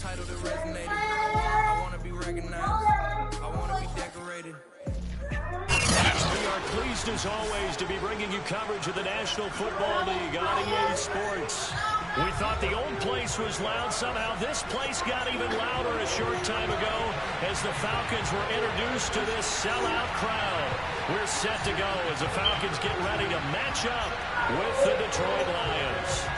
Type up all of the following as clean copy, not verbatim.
title that resonated. I want to be recognized. I want to be decorated. We are pleased as always to be bringing you coverage of the National Football League on EA Sports. We thought the old place was loud. Somehow this place got even louder a short time ago as the Falcons were introduced to this sellout crowd. We're set to go as the Falcons get ready to match up with the Detroit Lions.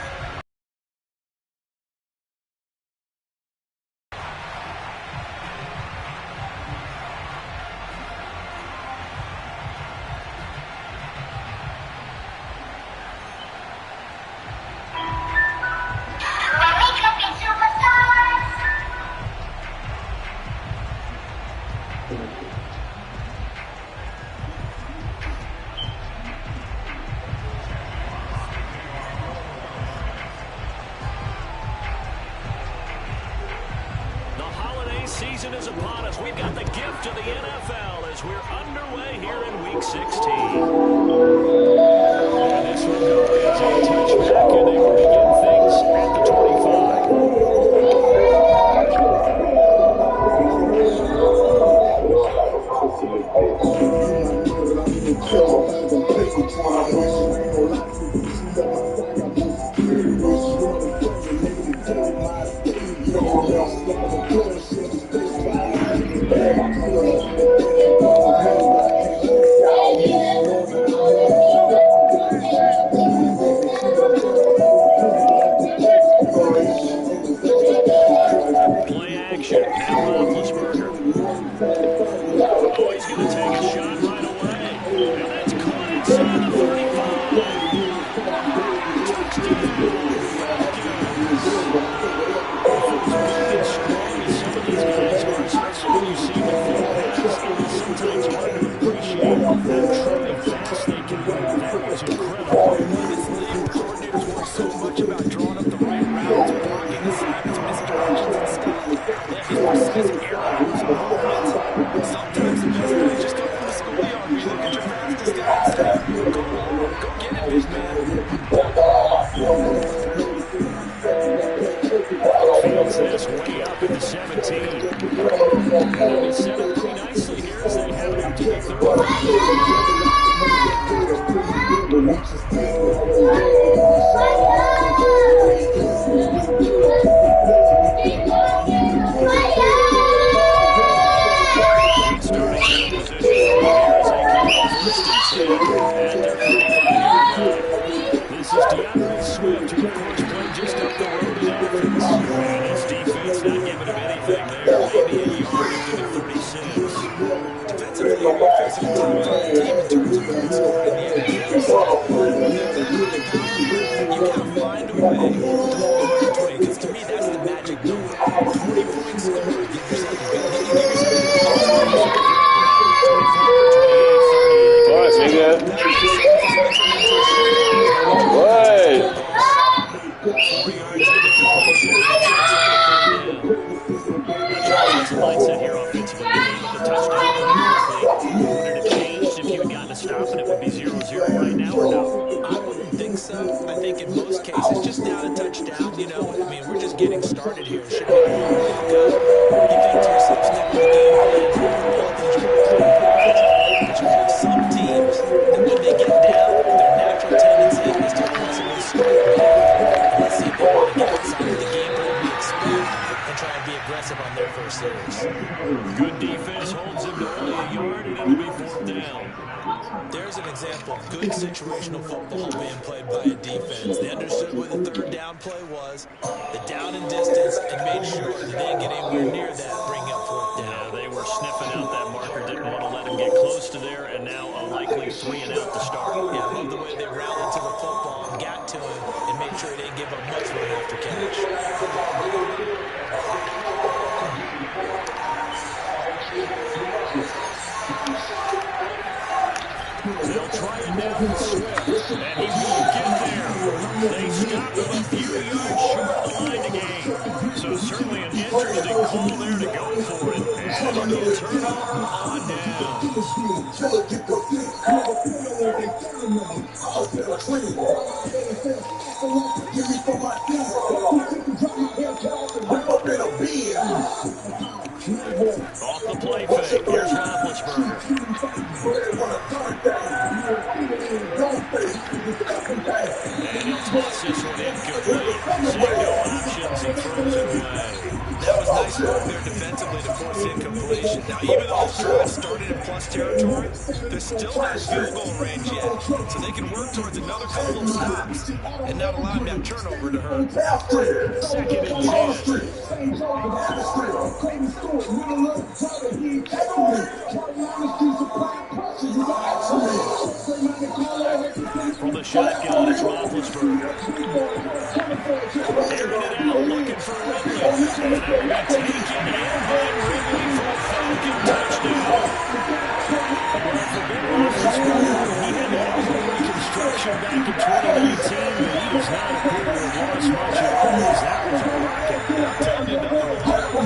Season is upon us. We've got the gift of the NFL as we're underway here in Week 16. And this will go as a touchback, and they will begin things at the 25. Good defense holds him to only a yard, and it'll be 4th down. There's an example of good situational football being played by a defense. They understood where the 3rd down play was, the down and distance, and made sure that they didn't get anywhere near that, bringing up 4th down. Yeah, they were sniffing out that marker, didn't want to let him get close to there, and now a likely 3 and out to start. Yeah, I love the way they rallied to the football and got to him and made sure he didn't give up much run after catch. They'll try it now with Swift, and he won't get there. They stop him a few yards short of the line to gain. So certainly an interesting call there to go for it. And he'll turn on down. Off the play fake. Here's Roethlisberger. And he'll toss this one incomplete. Seeing no options, he throws it away. That was nice work there defensively to force incompletion. Now, even though this drive started in plus territory, they're still not field goal range yet. So they can work towards another couple of stops and not allow that turnover to hurt. Second and 10. From the shotgun, it's Roethlisberger. Airing it out, looking for Ridley. And that will be taken in by Ridley for a Falcon touchdown. Well, for Ben Roethlisberger, he had the elbow reconstruction back in 2019, but he does not appear to have lost much at all, as that was a rocket. I'm telling you, nothing will hurt more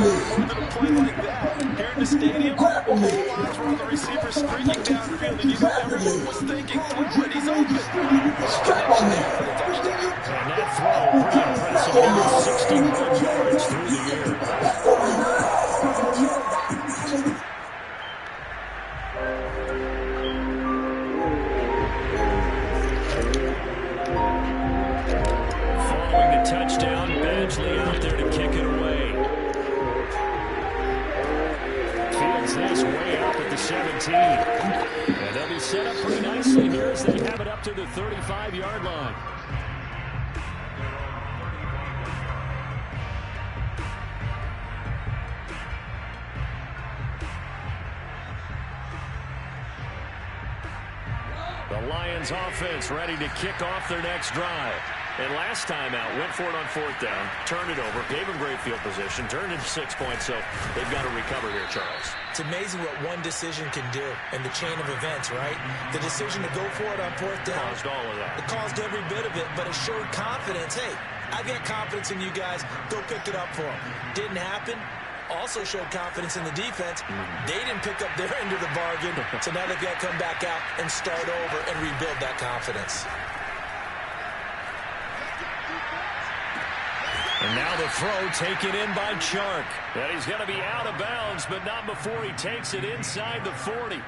than a play like that. Here in the stadium, all eyes were on the receiver streaking downfield, and you know everyone was thinking, throw it, he's open. Connection there for the touchdown. And that throw, pretty impressive, over 61 yards through the air. Following the touchdown, Badgley out there to kick it away. Fields this way up at the 17. And they'll be set up pretty nicely here as they have it up to the 35-yard line. The Lions offense ready to kick off their next drive. And last time out, went for it on fourth down, turned it over, gave them great field position, turned into 6 points, so they've got to recover here, Charles. It's amazing what one decision can do in the chain of events, right? The decision to go for it on fourth down. Caused all of that. It caused every bit of it, but it showed confidence. Hey, I've got confidence in you guys. Go pick it up for them. Didn't happen. Also showed confidence in the defense. They didn't pick up their end of the bargain, so now they've got to come back out and start over and rebuild that confidence. And now the throw taken in by Chark. And he's going to be out of bounds, but not before he takes it inside the 40.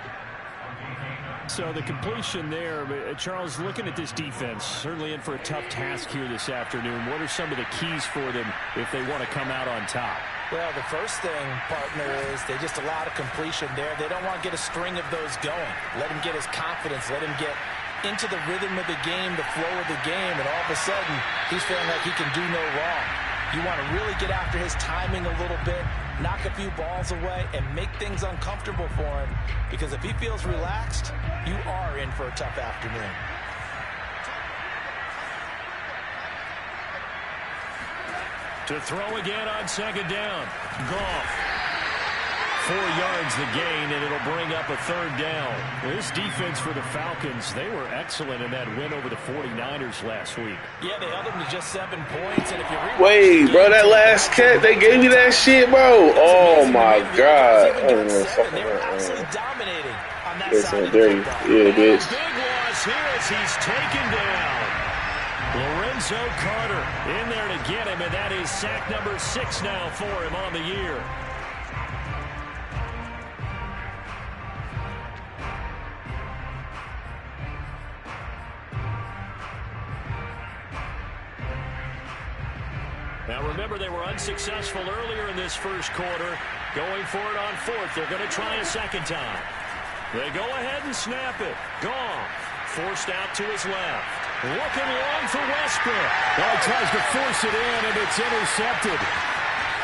So the completion there, Charles, looking at this defense, certainly in for a tough task here this afternoon. What are some of the keys for them if they want to come out on top? Well, the first thing, partner, is they just allowed a completion there. They don't want to get a string of those going. Let him get his confidence. Let him get into the rhythm of the game, the flow of the game, and all of a sudden, he's feeling like he can do no wrong. You want to really get after his timing a little bit, knock a few balls away, and make things uncomfortable for him. Because if he feels relaxed, you are in for a tough afternoon. To throw again on second down. Goff. 4 yards the gain, and it'll bring up a third down. This defense for the Falcons, they were excellent in that win over the 49ers last week. Yeah, they held them to just 7 points. And if you wait, bro, that last cat, they gave you that shit, bro? Oh, my God. They were absolutely dominating on that side of the dirty. football. Yeah, bitch. Big loss here as he's taken down. Lorenzo Carter in there to get him, and that is sack number 6 now for him on the year. Now remember, they were unsuccessful earlier in this first quarter. Going for it on fourth. They're going to try a second time. They go ahead and snap it. Goff forced out to his left. Looking long for Westbrook. Well, he tries to force it in, and it's intercepted.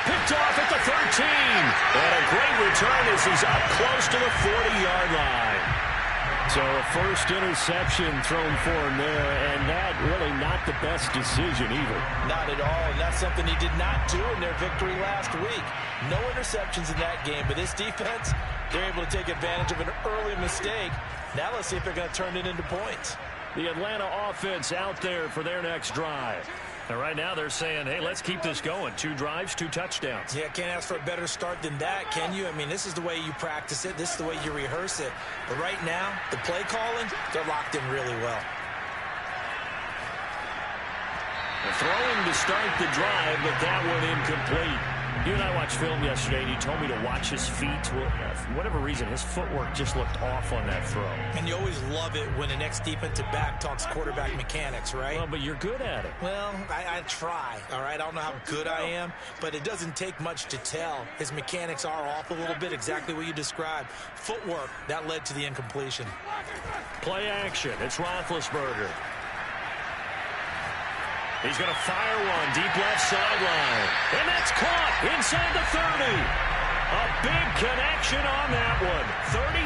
Picked off at the 13. And a great return as he's up close to the 40-yard line. So a first interception thrown for him there, and that really not the best decision either. Not at all, and that's something he did not do in their victory last week. No interceptions in that game, but this defense, they're able to take advantage of an early mistake. Now let's see if they're going to turn it into points. The Atlanta offense out there for their next drive. And right now they're saying, hey, let's keep this going. 2 drives, 2 touchdowns. Yeah, can't ask for a better start than that, can you? I mean, this is the way you practice it. This is the way you rehearse it. But right now, the play calling, they're locked in really well. The throwing to start the drive, but that one incomplete. You and I watched film yesterday, and you told me to watch his feet. For whatever reason, his footwork just looked off on that throw. And you always love it when an ex-defensive back talks quarterback mechanics, right? Well, but you're good at it. Well, I try, all right? I don't know how good I am, but it doesn't take much to tell. His mechanics are off a little bit, exactly what you described. Footwork, that led to the incompletion. Play action. It's Roethlisberger. He's going to fire one deep left sideline. And that's caught inside the 30. A big connection on that one.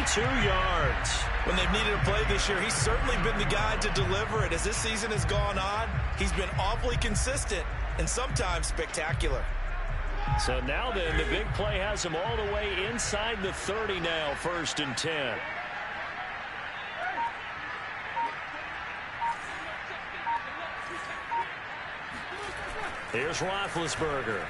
32 yards. When they've needed a play this year, he's certainly been the guy to deliver it. As this season has gone on, he's been awfully consistent and sometimes spectacular. So now then, the big play has him all the way inside the 30 now, 1st and 10. Here's Roethlisberger.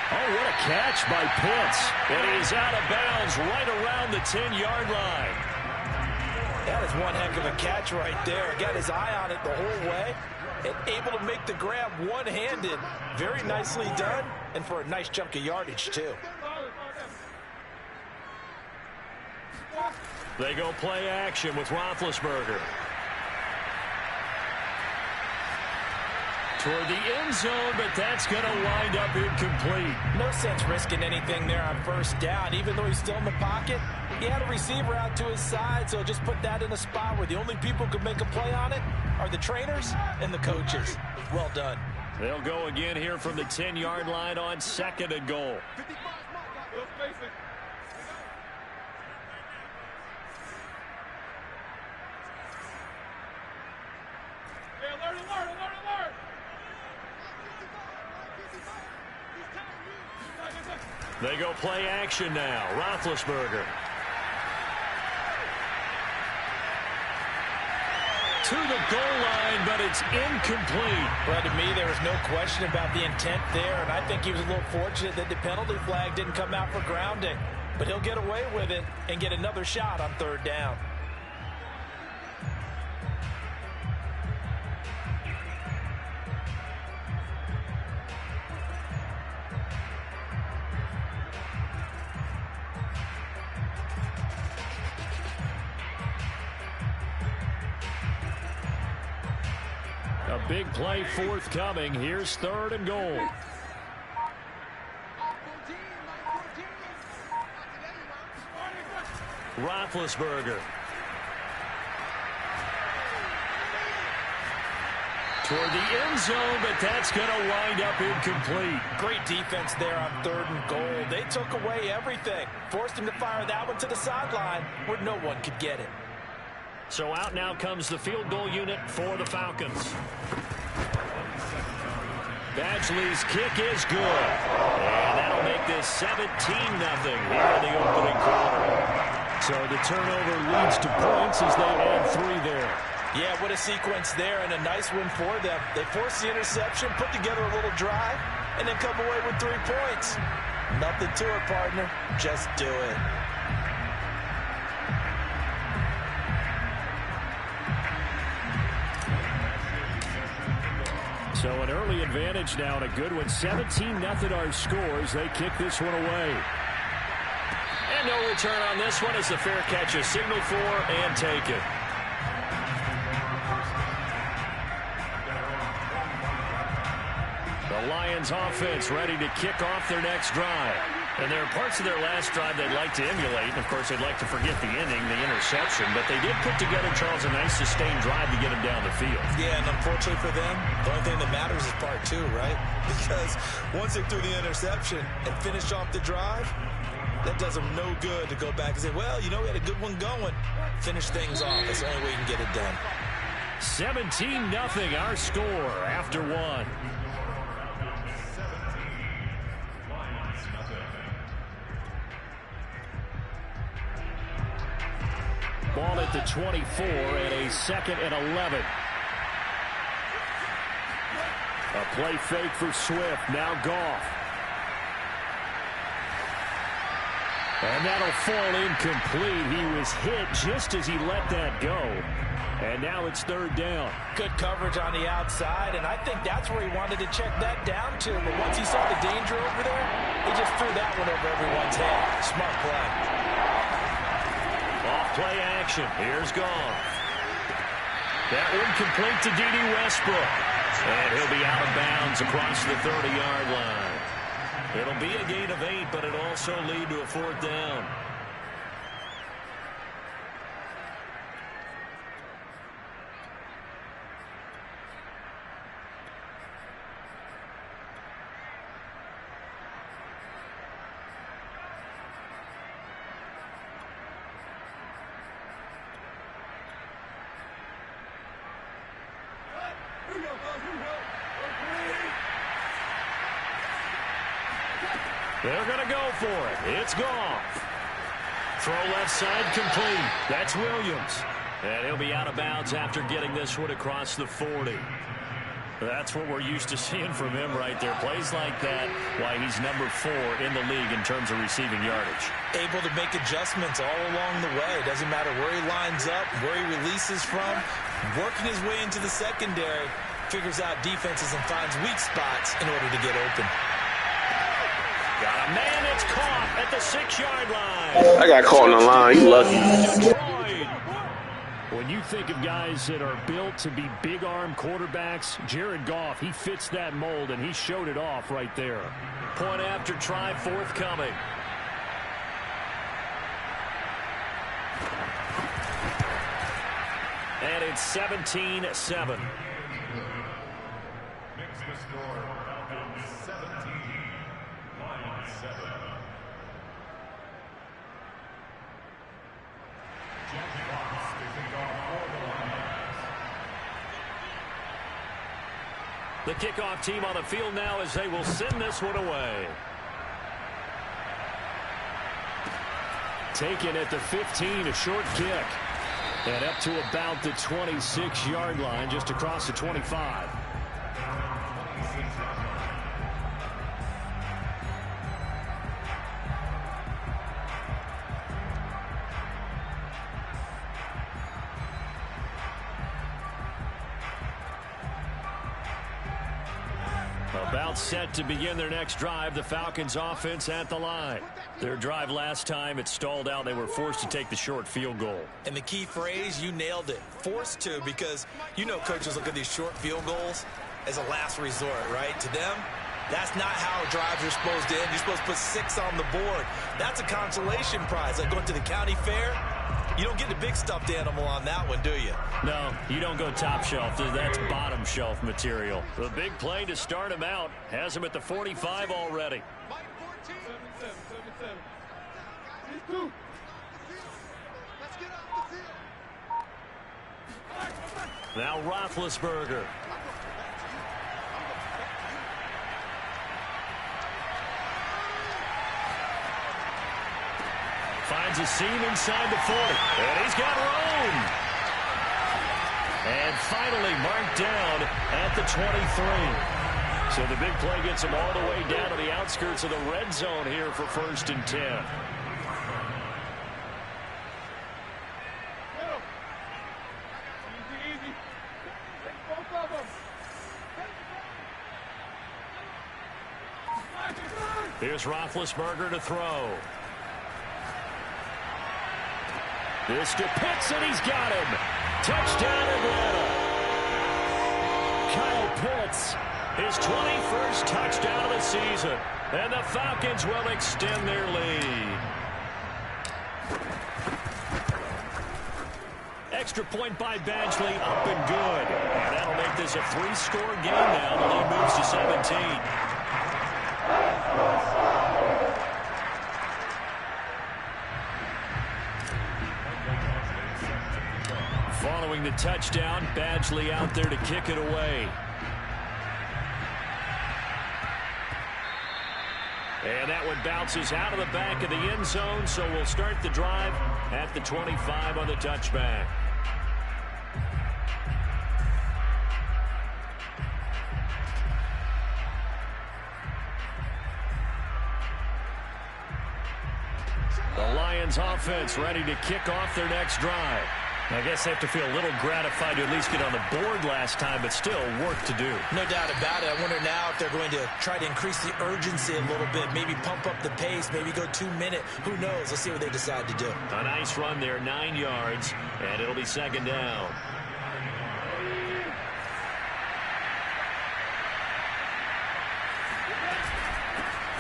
Oh, what a catch by Pitts. And he's out of bounds right around the 10-yard line. That is one heck of a catch right there. Got his eye on it the whole way. And able to make the grab one-handed. Very nicely done. And for a nice chunk of yardage, too. They go play action with Roethlisberger. Toward the end zone, but that's going to wind up incomplete. No sense risking anything there on 1st down. Even though he's still in the pocket, he had a receiver out to his side, so just put that in a spot where the only people who could make a play on it are the trainers and the coaches. Well done. They'll go again here from the 10-yard line on 2nd and goal. They go play action now. Roethlisberger. To the goal line, but it's incomplete. Well, to me, there was no question about the intent there, and I think he was a little fortunate that the penalty flag didn't come out for grounding. But he'll get away with it and get another shot on 3rd down. A big play forthcoming. Here's 3rd and goal. Roethlisberger. Toward the end zone, but that's going to wind up incomplete. Great defense there on 3rd and goal. They took away everything. Forced him to fire that one to the sideline where no one could get it. So out now comes the field goal unit for the Falcons. Badgley's kick is good. And that'll make this 17-0 here in the opening quarter. So the turnover leads to points as they add 3 there. Yeah, what a sequence there and a nice win for them. They forced the interception, put together a little drive, and then come away with 3 points. Nothing to it, partner. Just do it. So an early advantage now and a good one. 17-0 our scores. They kick this one away. And no return on this one as the fair catch is signaled for and taken. The Lions offense ready to kick off their next drive. And there are parts of their last drive they'd like to emulate. And, of course, they'd like to forget the inning, the interception. But they did put together, Charles, a nice sustained drive to get them down the field. Yeah, and unfortunately for them, the only thing that matters is part 2, right? Because once they threw the interception and finished off the drive, that does them no good to go back and say, well, you know, we had a good one going. Finish things off. That's the only way you can get it done. 17-0 our score after 1. Ball at the 24 and a 2nd and 11. A play fake for Swift. Now Goff. And that'll fall incomplete. He was hit just as he let that go. And now it's third down. Good coverage on the outside, and I think that's where he wanted to check that down to. But once he saw the danger over there, he just threw that one over everyone's head. Smart play. Off play action. Here's Goff. That one complete to D.D. Westbrook. And he'll be out of bounds across the 30-yard line. It'll be a gain of 8, but it'll also lead to a fourth down. They're going to go for it. It's Goff. Throw left side complete. That's Williams. And he'll be out of bounds after getting this one across the 40. That's what we're used to seeing from him right there. Plays like that, why he's number 4 in the league in terms of receiving yardage. Able to make adjustments all along the way. Doesn't matter where he lines up, where he releases from. Working his way into the secondary. Figures out defenses and finds weak spots in order to get open. Got a man that's caught at the 6-yard line. I got caught on the line. You lucky. Detroit. When you think of guys that are built to be big-arm quarterbacks, Jared Goff, he fits that mold, and he showed it off right there. Point after try forthcoming. And it's 17-7. The kickoff team on the field now as they will send this one away. Taken at the 15, a short kick. And up to about the 26-yard line, just across the 25. About set to begin their next drive. The Falcons offense at the line. Their drive last time, it stalled out. They were forced to take the short field goal. And the key phrase, you nailed it. Forced to, because you know coaches look at these short field goals as a last resort, right? To them, that's not how drives are supposed to end. You're supposed to put 6 on the board. That's a consolation prize. Like going to the county fair, you don't get the big stuffed animal on that one, do you? No, you don't go top shelf. That's bottom shelf material. The big play to start him out has him at the 45 already. Now Roethlisberger. Finds a seam inside the 40. And he's got room. And finally marked down at the 23. So the big play gets him all the way down to the outskirts of the red zone here for 1st and 10. Here's Roethlisberger to throw. This to Pitts, and he's got him. Touchdown, Atlanta. Kyle Pitts, his 21st touchdown of the season. And the Falcons will extend their lead. Extra point by Badgley, up and good. And that'll make this a 3-score game now. The lead moves to 17. Following the touchdown, Badgley out there to kick it away. And that one bounces out of the back of the end zone, so we'll start the drive at the 25 on the touchback. The Lions offense ready to kick off their next drive. I guess they have to feel a little gratified to at least get on the board last time, but still work to do. No doubt about it. I wonder now if they're going to try to increase the urgency a little bit, maybe pump up the pace, maybe go 2 minute. Who knows? Let's see what they decide to do. A nice run there, 9 yards, and it'll be second down.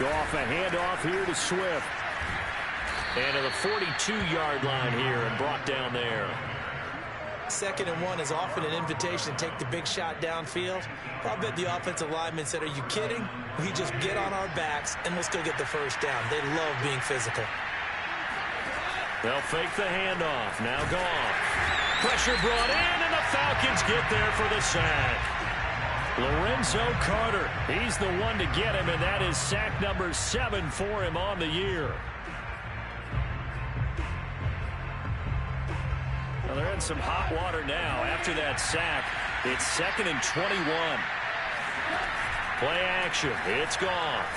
Goff a handoff here to Swift. And to the 42-yard line here and brought down there. 2nd and 1 is often an invitation to take the big shot downfield. I'll bet the offensive lineman said, are you kidding? We just get on our backs and let's go get the first down. They love being physical. They'll fake the handoff. Now Goff. Pressure brought in, and the Falcons get there for the sack. Lorenzo Carter, he's the one to get him, and that is sack number 7 for him on the year. Well, they're in some hot water now. After that sack, it's 2nd and 21. Play action. It's Goff.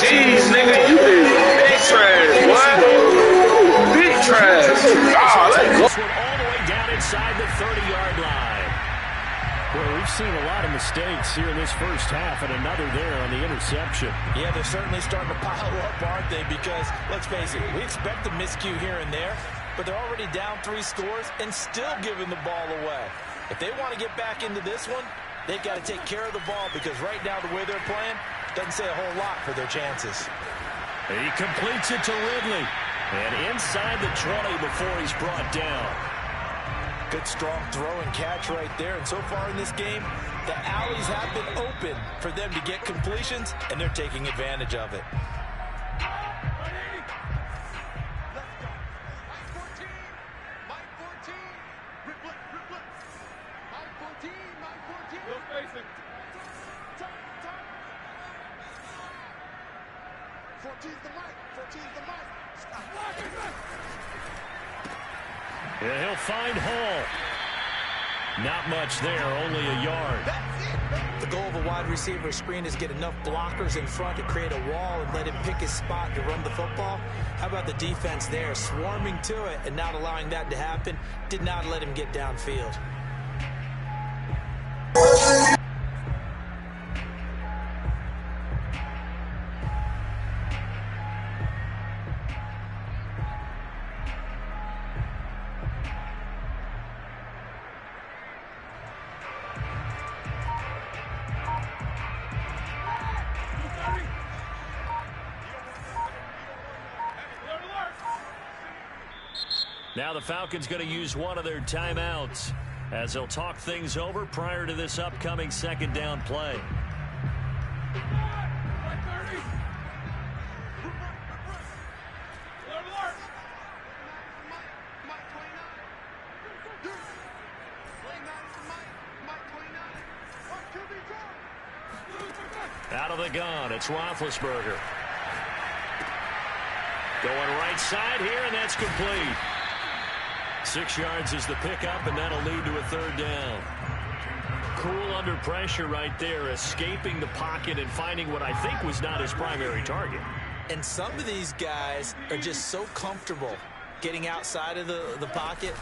Jeez, nigga, you is big trash, what? Big trash. Oh, let's go. This one all the way down inside the 30-yard line. Well, we've seen a lot of mistakes here in this first half, and another there on the interception. Yeah, they're certainly starting to pile up, aren't they? Because, let's face it, we expect a miscue here and there, but they're already down 3 scores and still giving the ball away. If they want to get back into this one, they've got to take care of the ball, because right now the way they're playing doesn't say a whole lot for their chances. He completes it to Ridley. And inside the 20 before he's brought down. Good strong throw and catch right there. And so far in this game, the alleys have been open for them to get completions, and they're taking advantage of it. Yeah, he'll find Hall. Not much there, only a yard. The goal of a wide receiver screen is get enough blockers in front to create a wall and let him pick his spot to run the football. How about the defense there, swarming to it and not allowing that to happen? Did not let him get downfield. Now the Falcons going to use one of their timeouts as they'll talk things over prior to this upcoming 2nd down play. Out of the gun, it's Roethlisberger. Going right side here, and that's complete. 6 yards is the pickup, and that'll lead to a 3rd down. Cool under pressure right there, escaping the pocket and finding what I think was not his primary target. And some of these guys are just so comfortable getting outside of the pocket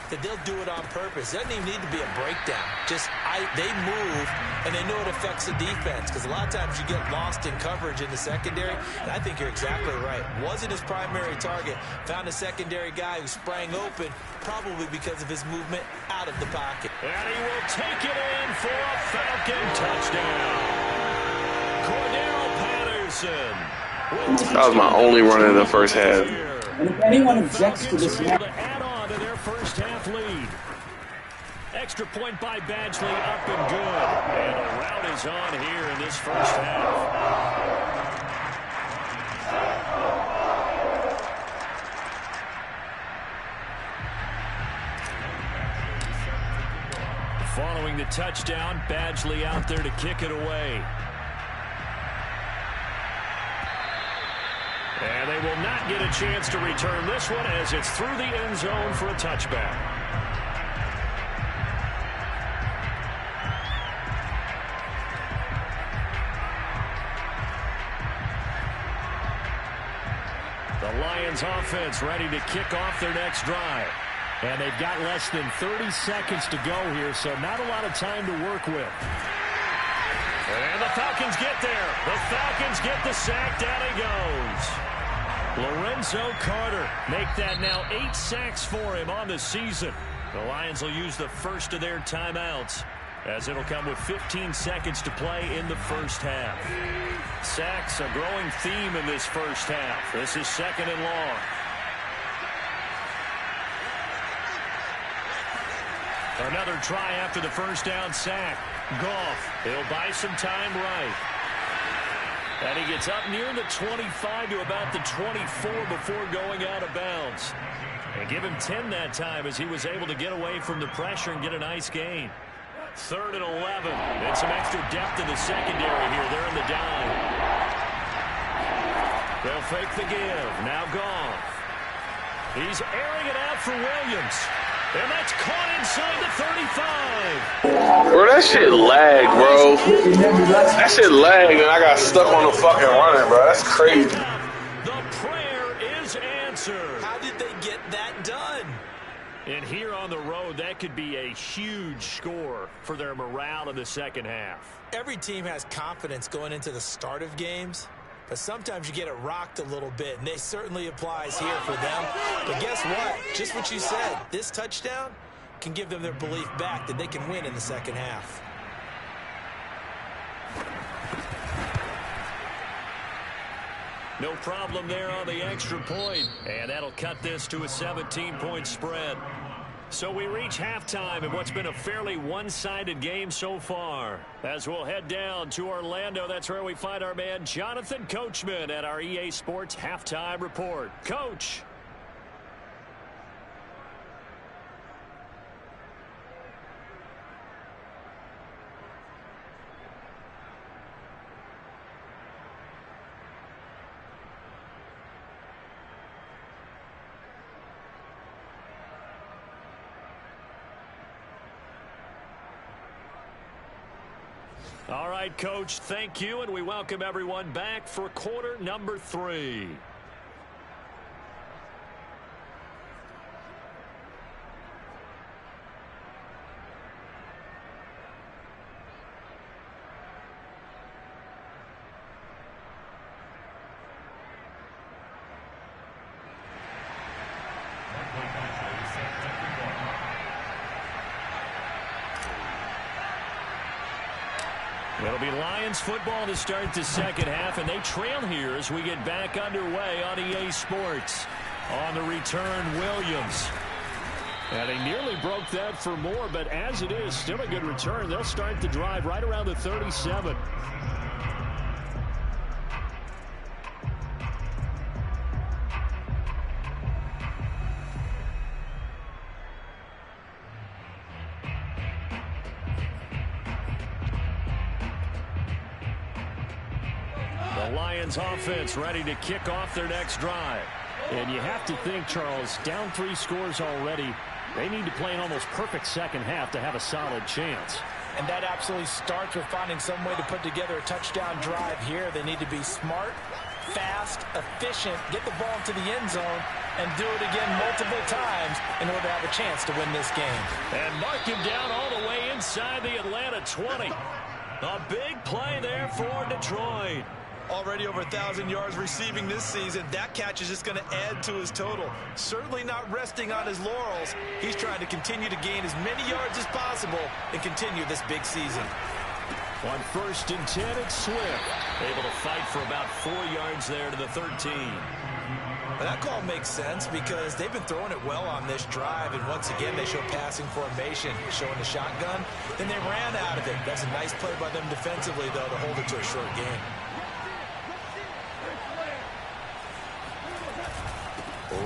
that they'll do it on purpose. It doesn't even need to be a breakdown. Just they move, and they know it affects the defense, because a lot of times you get lost in coverage in the secondary, and I think you're exactly right. Wasn't his primary target. Found a secondary guy who sprang open, probably because of his movement out of the pocket. And he will take it in for a Falcon touchdown. Cordero Patterson. That was my only run in the first half. And if anyone objects to this match, add on to their first half lead. Extra point by Badgley, up and good. And a rout is on here in this first half. Following the touchdown, Badgley out there to kick it away. And they will not get a chance to return this one as it's through the end zone for a touchback. Lions offense ready to kick off their next drive. And they've got less than 30 seconds to go here, so not a lot of time to work with. And the Falcons get there. The Falcons get the sack. Down he goes. Lorenzo Carter make that now 8 sacks for him on the season. The Lions will use the first of their timeouts, as it'll come with 15 seconds to play in the first half. Sacks, a growing theme in this first half. This is 2nd and long. Another try after the first down sack. Goff, he'll buy some time right. And he gets up near the 25 to about the 24 before going out of bounds. And give him 10 that time as he was able to get away from the pressure and get a nice gain. 3rd and 11. And some extra depth in the secondary here. They're in the dime. They'll fake the give. Now Goff. He's airing it out for Williams. And that's caught inside the 35. Bro, that shit lag, bro. That shit lag, and I got stuck on the fucking running, bro. That's crazy. The prayer is answered. How did they get that done? And here on the road, that could be a huge score for their morale in the second half. Every team has confidence going into the start of games, but sometimes you get it rocked a little bit, and they certainly applies here for them. But guess what? Just what you said, this touchdown can give them their belief back that they can win in the second half. No problem there on the extra point, and that'll cut this to a 17-point spread. So we reach halftime in what's been a fairly one-sided game so far. As we'll head down to Orlando, that's where we find our man Jonathan Coachman at our EA Sports Halftime Report. Coach. All right, Coach, thank you, and we welcome everyone back for quarter number 3. It'll be Lions football to start the second half, and they trail here as we get back underway on EA Sports. On the return, Williams. And he nearly broke that for more, but as it is, still a good return. They'll start the drive right around the 37. Lions offense ready to kick off their next drive. And you have to think, Charles, down 3 scores already. They need to play an almost perfect second half to have a solid chance. And that absolutely starts with finding some way to put together a touchdown drive here. They need to be smart, fast, efficient, get the ball into the end zone, and do it again multiple times in order to have a chance to win this game. And mark him down all the way inside the Atlanta 20. A big play there for Detroit. Already over 1,000 yards receiving this season. That catch is just going to add to his total. Certainly not resting on his laurels. He's trying to continue to gain as many yards as possible and continue this big season. On 1st and 10, it's Swift. Able to fight for about 4 yards there to the 13. Well, that call makes sense because they've been throwing it well on this drive, and once again they show passing formation, showing the shotgun. Then they ran out of it. That's a nice play by them defensively, though, to hold it to a short game.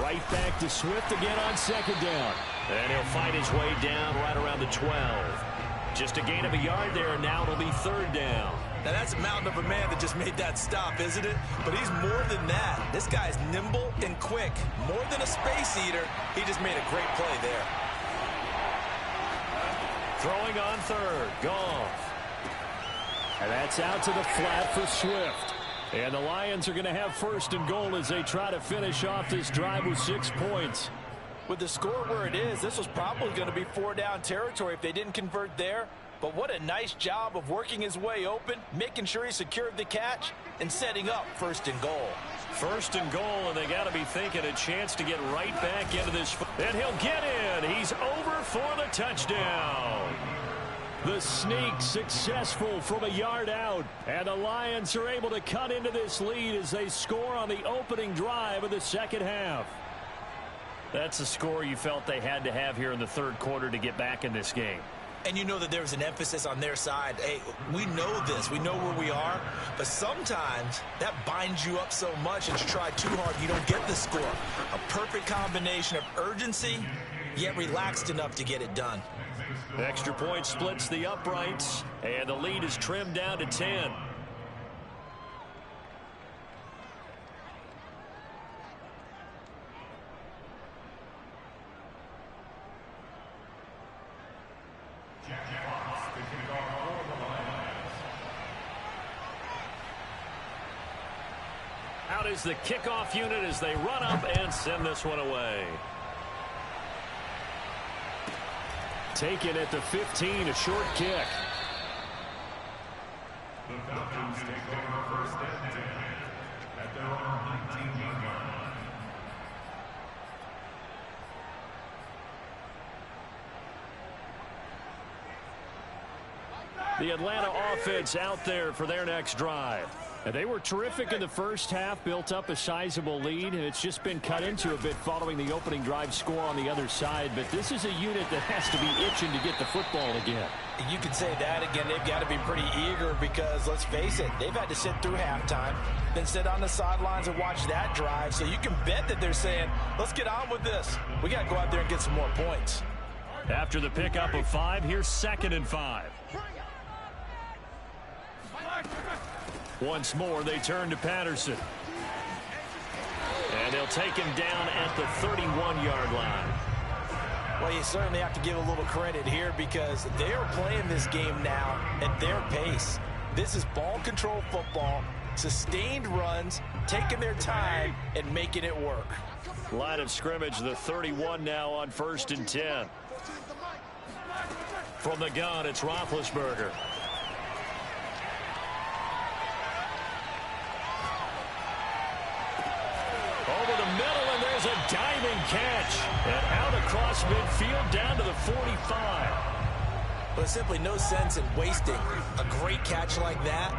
Right back to Swift again on 2nd down. And he'll fight his way down right around the 12. Just a gain of a yard there, and now it'll be 3rd down. Now that's a mountain of a man that just made that stop, isn't it? But he's more than that. This guy's nimble and quick. More than a space eater, he just made a great play there. Throwing on 3rd, Goff. And that's out to the flat for Swift. And the Lions are going to have first and goal as they try to finish off this drive with 6 points. With the score where it is, this was probably going to be 4-down territory if they didn't convert there. But what a nice job of working his way open, making sure he secured the catch, and setting up first and goal. First and goal, and they got to be thinking a chance to get right back into this. And he'll get in. He's over for the touchdown. The sneak successful from a yard out. And the Lions are able to cut into this lead as they score on the opening drive of the second half. That's a score you felt they had to have here in the third quarter to get back in this game. And you know that there's an emphasis on their side. Hey, we know this. We know where we are. But sometimes that binds you up so much and you try too hard, you don't get the score. A perfect combination of urgency, yet relaxed enough to get it done. Extra point splits the uprights, and the lead is trimmed down to 10. Out is the kickoff unit as they run up and send this one away. Taken at the 15, a short kick. The Falcons take over first and 10 at their own 19-yard line. The Atlanta offense out there for their next drive. And they were terrific in the first half, built up a sizable lead, and it's just been cut into a bit following the opening drive score on the other side. But this is a unit that has to be itching to get the football again. You can say that again. They've got to be pretty eager because, let's face it, they've had to sit through halftime, then sit on the sidelines and watch that drive. So you can bet that they're saying, let's get on with this. We got to go out there and get some more points. After the pickup of 5, here's 2nd and 5. Once more, they turn to Patterson. And they'll take him down at the 31-yard line. Well, you certainly have to give a little credit here because they are playing this game now at their pace. This is ball control football, sustained runs, taking their time, and making it work. Line of scrimmage, the 31 now on 1st and 10. From the gun, it's Roethlisberger. Over the middle, and there's a diving catch. And out across midfield down to the 45. But there's simply no sense in wasting a great catch like that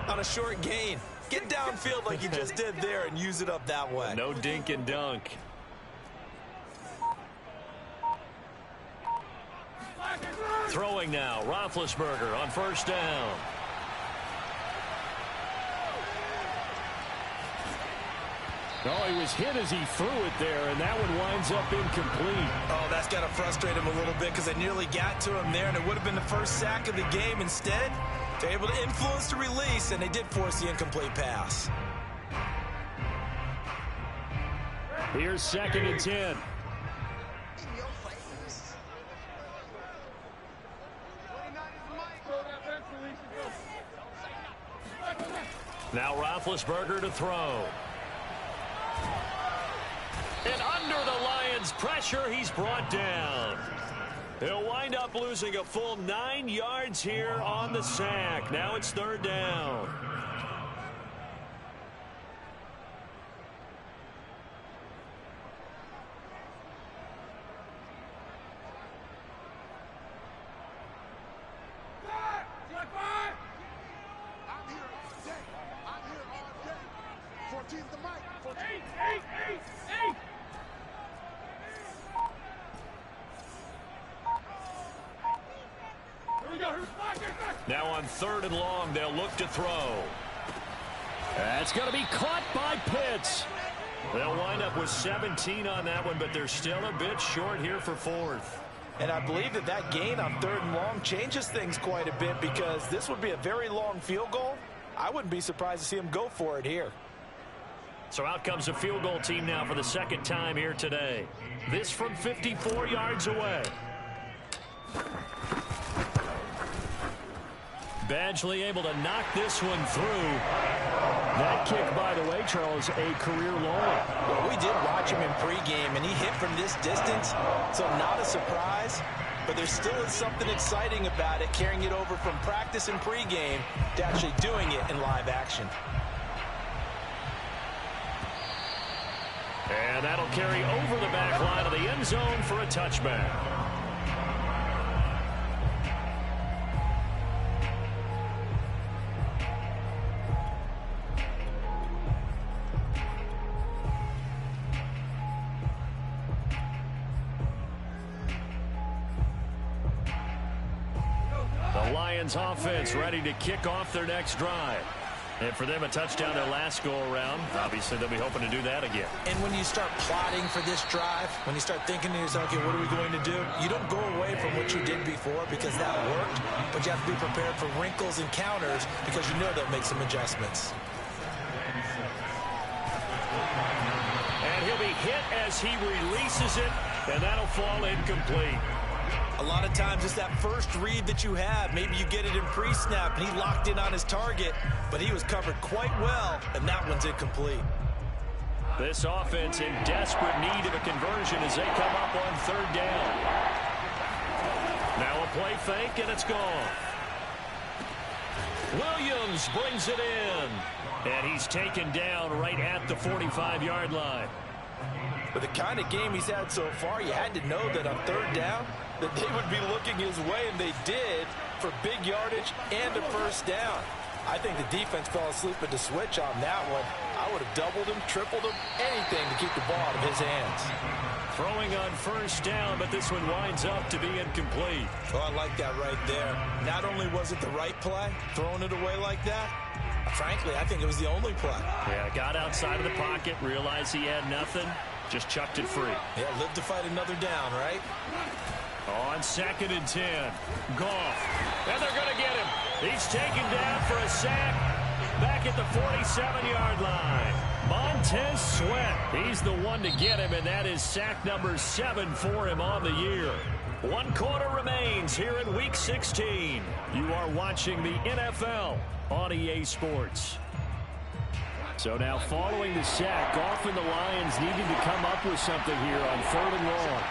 on a short gain. Get downfield like you just did there and use it up that way. No dink and dunk. Throwing now, Roethlisberger on 1st down. Oh, he was hit as he threw it there, and that one winds up incomplete. Oh, that's got to frustrate him a little bit because they nearly got to him there, and it would have been the first sack of the game. Instead, they're able to influence the release, and they did force the incomplete pass. Here's 2nd and 10. Now Roethlisberger to throw. And under the Lions' pressure, he's brought down. He'll wind up losing a full 9 yards here on the sack. Now it's 3rd down. Now on 3rd and long, they'll look to throw. That's going to be caught by Pitts. They'll wind up with 17 on that one, but they're still a bit short here for 4th. And I believe that that gain on 3rd and long changes things quite a bit because this would be a very long field goal. I wouldn't be surprised to see him go for it here. So out comes the field goal team now for the 2nd time here today. This from 54 yards away. Badgley able to knock this one through. That kick, by the way, Charles, a career long. Well, we did watch him in pregame, and he hit from this distance, so not a surprise. But there still is something exciting about it, carrying it over from practice and pregame to actually doing it in live action. And that'll carry over the back line of the end zone for a touchback. The Lions offense ready to kick off their next drive. And for them, a touchdown their last go-around. Obviously, they'll be hoping to do that again. And when you start plotting for this drive, when you start thinking to yourself, okay, what are we going to do? You don't go away from what you did before because that worked, but you have to be prepared for wrinkles and counters because you know they'll make some adjustments. And he'll be hit as he releases it, and that'll fall incomplete. A lot of times it's that first read that you have. Maybe you get it in pre-snap, and he locked in on his target, but he was covered quite well, and that one's incomplete. This offense in desperate need of a conversion as they come up on third down. Now a play fake, and it's gone. Williams brings it in, and he's taken down right at the 45-yard line. With the kind of game he's had so far, you had to know that on third down, that they would be looking his way, and they did, for big yardage and a first down. I think the defense fell asleep at the switch on that one. I would have doubled him, tripled him, anything to keep the ball out of his hands. Throwing on first down, but this one winds up to be incomplete. Oh, I like that right there. Not only was it the right play, throwing it away like that, frankly, I think it was the only play. Yeah, got outside of the pocket, realized he had nothing, just chucked it free. Yeah, live to fight another down, right? On 2nd and 10, Goff, and they're going to get him. He's taken down for a sack back at the 47-yard line. Montez Sweat, he's the one to get him, and that is sack number 7 for him on the year. 1 quarter remains here in Week 16. You are watching the NFL on EA Sports. So now following the sack, Goff and the Lions needing to come up with something here on 3rd and long.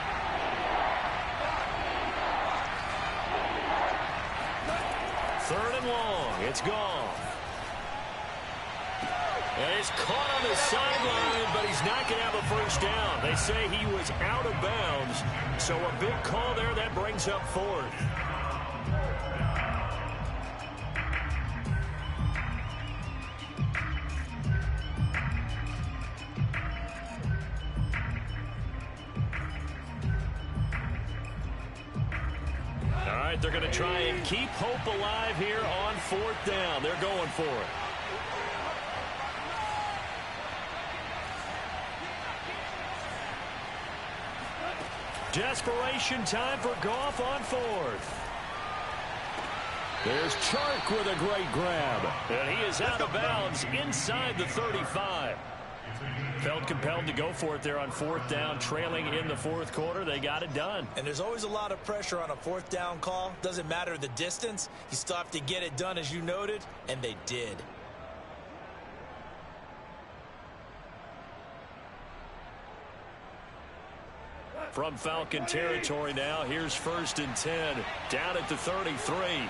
Third and long. It's Goff. And it's caught on the sideline, but he's not going to have a first down. They say he was out of bounds. So a big call there that brings up 4th. All right, they're going to try and keep hope alive here on 4th down. They're going for it. Desperation time for Goff on 4th. There's Chark with a great grab. And he is out of bounds inside the 35. Felt compelled to go for it there on 4th down, trailing in the 4th quarter. They got it done. And there's always a lot of pressure on a 4th down call. Doesn't matter the distance. You still have to get it done, as you noted, and they did. From Falcon territory now, here's 1st and 10, down at the 33.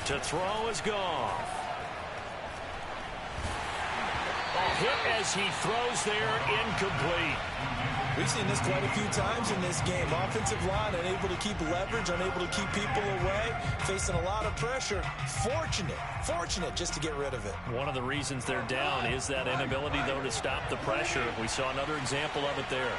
To throw is Goff. Hit as he throws there, incomplete. We've seen this quite a few times in this game. Offensive line unable to keep leverage, unable to keep people away, facing a lot of pressure. Fortunate just to get rid of it. One of the reasons they're down is that inability, though, to stop the pressure. We saw another example of it there.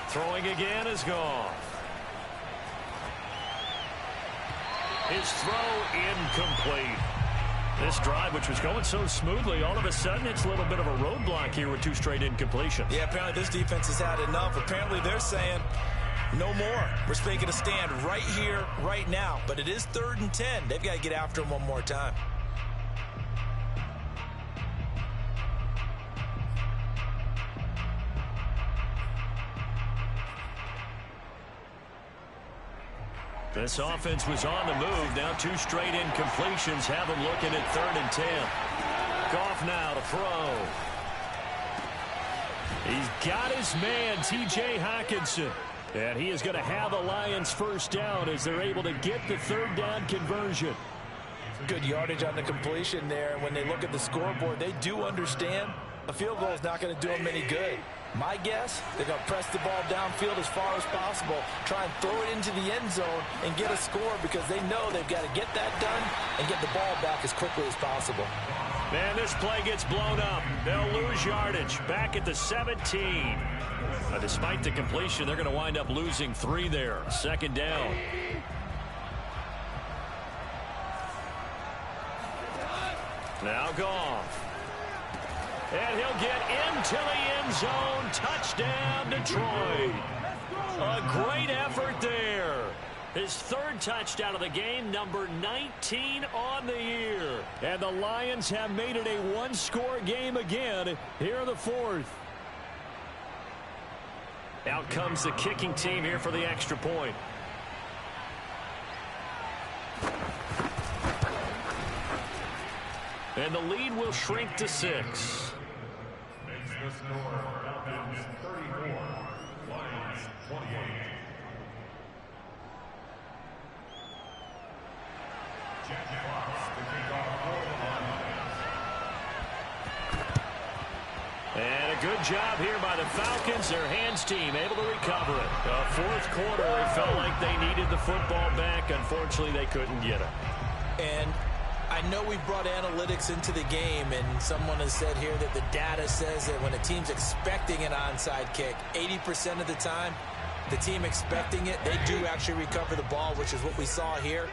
Throwing again is Goff. His throw incomplete. This drive, which was going so smoothly, all of a sudden it's a little bit of a roadblock here with 2 straight incompletions. Yeah, apparently this defense has had enough. Apparently they're saying no more. We're making a stand right here, right now. But it is 3rd and 10. They've got to get after him one more time. This offense was on the move. Now 2 straight incompletions have them looking at 3rd and 10. Goff now to throw. He's got his man, T.J. Hockenson. And he is going to have the Lions first down as they're able to get the 3rd down conversion. Good yardage on the completion there. And when they look at the scoreboard, they do understand a field goal is not going to do them any good. My guess, they're going to press the ball downfield as far as possible, try and throw it into the end zone and get a score because they know they've got to get that done and get the ball back as quickly as possible. Man, this play gets blown up. They'll lose yardage back at the 17. Despite the completion, they're going to wind up losing 3 there. 2nd down. Now Goff. And he'll get into the end zone. Touchdown, Detroit. A great effort there. His 3rd touchdown of the game, number 19 on the year. And the Lions have made it a 1-score game again here in the 4th. Out comes the kicking team here for the extra point. And the lead will shrink to 6. Makes the score Falcons 34, Lions 28. Jack Fox to kick off for the Lions. And a good job here by the Falcons. Their hands team able to recover it. The 4th quarter, it felt like they needed the football back. Unfortunately, they couldn't get it. And I know we brought analytics into the game, and someone has said here that the data says that when a team's expecting an onside kick, 80% of the time, the team expecting it, they do actually recover the ball, which is what we saw here.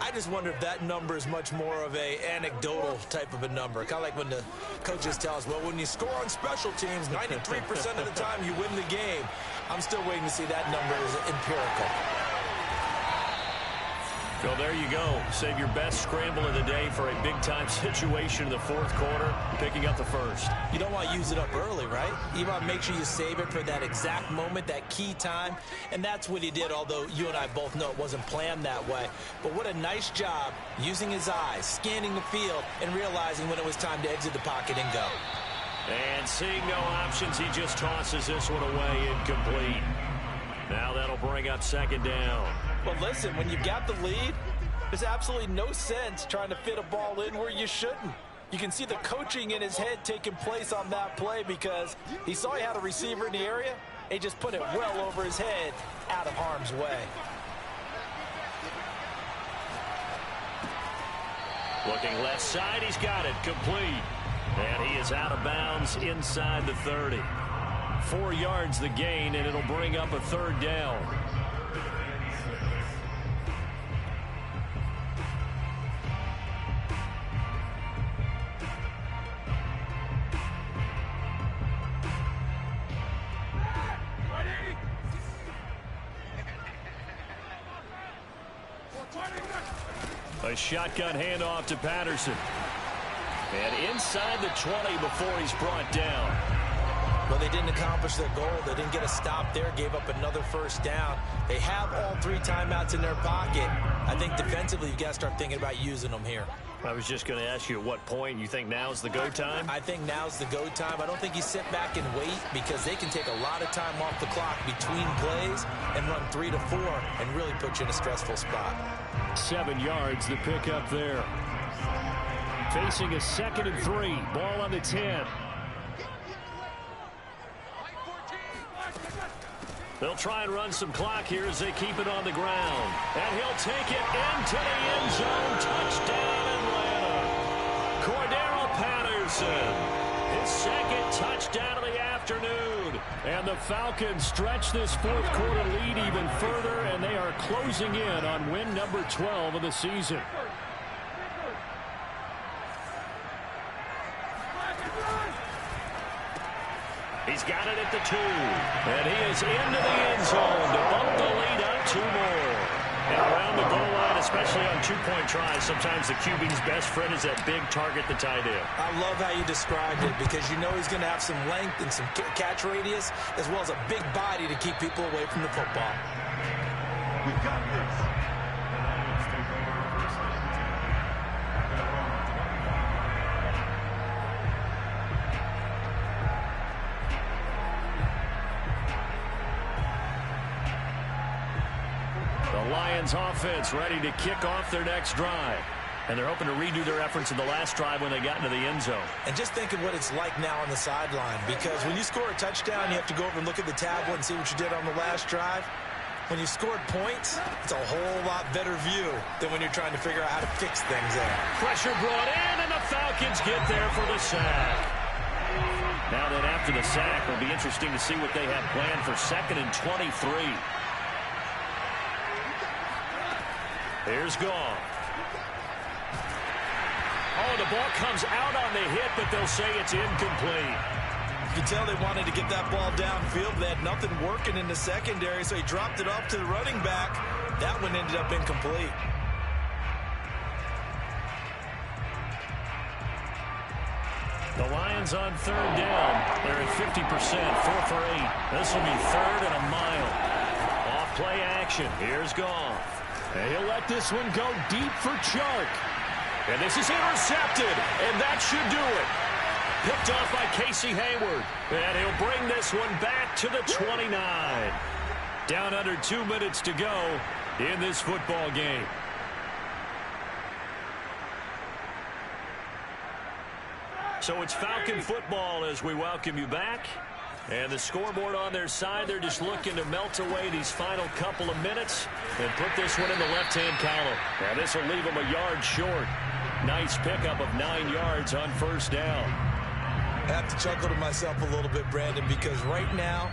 I just wonder if that number is much more of a anecdotal type of a number. Kind of like when the coaches tell us, well, when you score on special teams, 93% of the time you win the game. I'm still waiting to see that number is empirical. Well, there you go. Save your best scramble of the day for a big-time situation in the 4th quarter, picking up the 1st. You don't want to use it up early, right? You want to make sure you save it for that exact moment, that key time, and that's what he did, although you and I both know it wasn't planned that way. But what a nice job using his eyes, scanning the field, and realizing when it was time to exit the pocket and go. And seeing no options, he just tosses this one away incomplete. Now that'll bring up 2nd down. But listen, when you've got the lead, there's absolutely no sense trying to fit a ball in where you shouldn't. You can see the coaching in his head taking place on that play because he saw he had a receiver in the area. He just put it well over his head, out of harm's way. Looking left side, he's got it, complete. And he is out of bounds inside the 30. 4 yards the gain, and it'll bring up a 3rd down. A shotgun handoff to Patterson. And inside the 20 before he's brought down. Well, they didn't accomplish their goal. They didn't get a stop there, gave up another 1st down. They have all 3 timeouts in their pocket. I think defensively, you've got to start thinking about using them here. I was just going to ask you at what point you think now's the go time? I think now's the go time. I don't think you sit back and wait because they can take a lot of time off the clock between plays and run 3 to 4 and really put you in a stressful spot. 7 yards, the pickup there. Facing a 2nd and 3. Ball on the 10. They'll try and run some clock here as they keep it on the ground. And he'll take it into the end zone. Touchdown, Atlanta. Cordero Patterson. His 2nd touchdown of the afternoon. And the Falcons stretch this 4th quarter lead even further, and they are closing in on win number 12 of the season. He's got it at the 2. And he is into the end zone to bump the lead up 2 more. And around the goal line, especially on 2-point tries, sometimes the QB's best friend is that big target, the tight end. I love how you described it because you know he's going to have some length and some catch radius as well as a big body to keep people away from the football. We got this. Lions offense ready to kick off their next drive. And they're hoping to redo their efforts in the last drive when they got into the end zone. And just think of what it's like now on the sideline, because when you score a touchdown, you have to go over and look at the tablet and see what you did on the last drive. When you scored points, it's a whole lot better view than when you're trying to figure out how to fix things there. Pressure brought in, and the Falcons get there for the sack. Now that after the sack, it'll be interesting to see what they have planned for 2nd and 23. Here's Goff. Oh, the ball comes out on the hit, but they'll say it's incomplete. You can tell they wanted to get that ball downfield. They had nothing working in the secondary, so he dropped it off to the running back. That one ended up incomplete. The Lions on 3rd down. They're at 50%, 4 for 8. This will be 3rd and a mile. Off play action. Here's Goff. And he'll let this one go deep for Chark. And this is intercepted, and that should do it. Picked off by Casey Hayward. And he'll bring this one back to the 29. Down under 2 minutes to go in this football game. So it's Falcon football as we welcome you back. And the scoreboard on their side, they're just looking to melt away these final couple of minutes and put this one in the left-hand column. Now this will leave them a yard short. Nice pickup of 9 yards on 1st down. I have to chuckle to myself a little bit, Brandon, because right now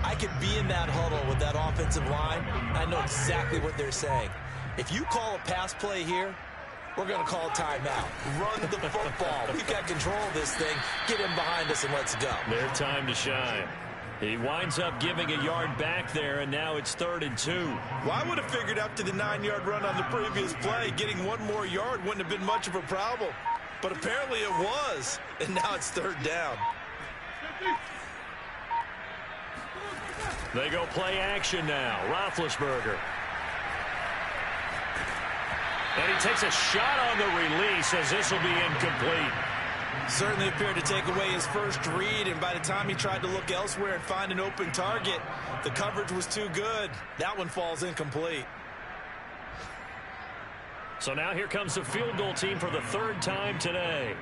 I could be in that huddle with that offensive line. I know exactly what they're saying. If you call a pass play here, we're going to call a timeout. Run the football. We've got control of this thing. Get him behind us and let's go. Their time to shine. He winds up giving a yard back there, and now it's 3rd and 2. Well, I would have figured after the 9-yard run on the previous play, getting 1 more yard wouldn't have been much of a problem. But apparently it was, and now it's 3rd down. They go play action now. Roethlisberger. And he takes a shot on the release as this will be incomplete. Certainly appeared to take away his first read, and by the time he tried to look elsewhere and find an open target, the coverage was too good. That one falls incomplete. So now here comes the field goal team for the 3rd time today.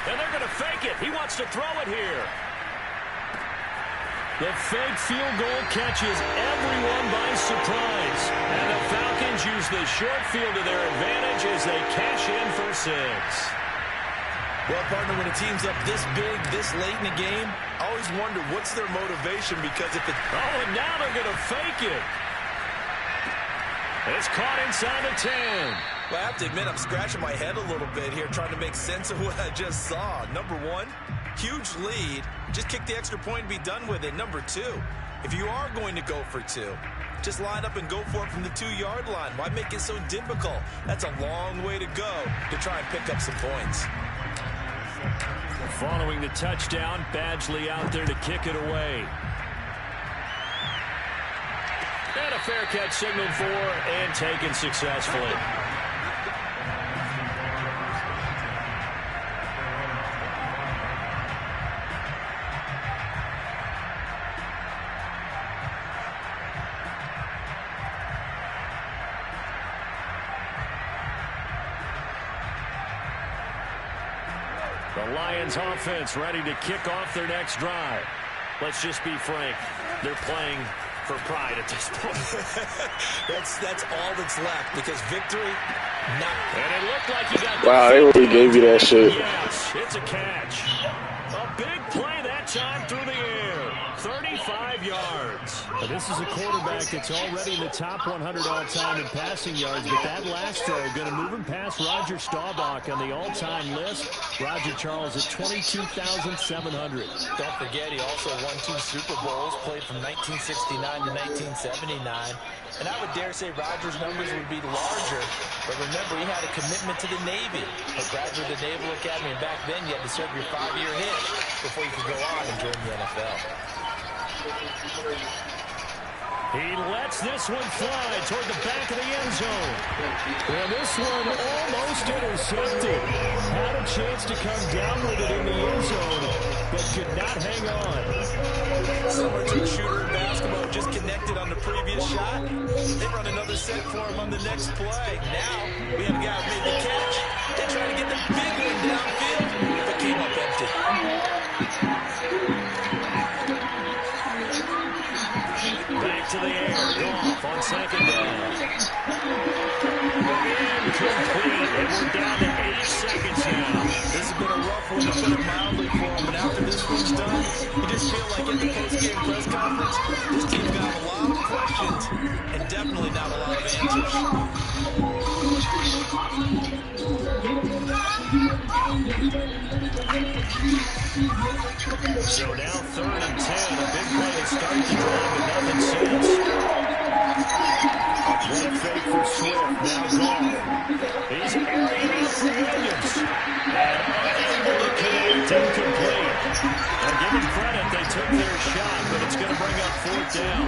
And they're going to fake it. He wants to throw it here. The fake field goal catches everyone by surprise. And the Falcons use the short field to their advantage as they cash in for 6. Well, partner, when a team's up this big, this late in the game, I always wonder what's their motivation, because if it... Oh, and now they're going to fake it. It's caught inside the 10. Well, I have to admit, I'm scratching my head a little bit here trying to make sense of what I just saw. Number 1, huge lead. Just kick the extra point and be done with it. Number 2, if you are going to go for 2, just line up and go for it from the 2-yard line. Why make it so difficult? That's a long way to go to try and pick up some points. Following the touchdown, Badgley out there to kick it away. And a fair catch signaled for and taken successfully. The Lions offense ready to kick off their next drive. Let's just be frank. They're playing for pride at this point. that's all that's left, because victory, not. And it looked like he got. Wow, they really gave you that shit. Yes, it's a catch. A big play that time through the air. 35 yards. Now, this is a quarterback that's already in the top 100 all-time in passing yards, but that last throw going to move him past Roger Staubach on the all-time list. Roger Charles at 22,700. Don't forget, he also won 2 Super Bowls, played from 1969 to 1979. And I would dare say Roger's numbers would be larger, but remember, he had a commitment to the Navy. He graduated the Naval Academy, and back then you had to serve your 5-year hitch before you could go on and join the NFL. He lets this one fly toward the back of the end zone. Well, this one almost intercepted. Had a chance to come down with it in the end zone, but could not hang on. Similar to a shooter in basketball, just connected on the previous shot. They run another set for him on the next play. Now, we have a guy who made the catch. They try to get the big one downfield, but came up empty. Back to the air. Goff on second down. Incomplete. And we're down to 8 seconds now. This has been a rough one, to put it mildly, for him. And after this one's done, you just feel like at the post-game press conference, this team's got a lot of questions and definitely not a lot of answers. So now 3rd and 10. A big play to start the drive, but nothing since. One fake for Swift. Now Goff. He's airing out for Williams. And unable to connect, incomplete. And give them credit, they took their shot, but it's going to bring up 4th down.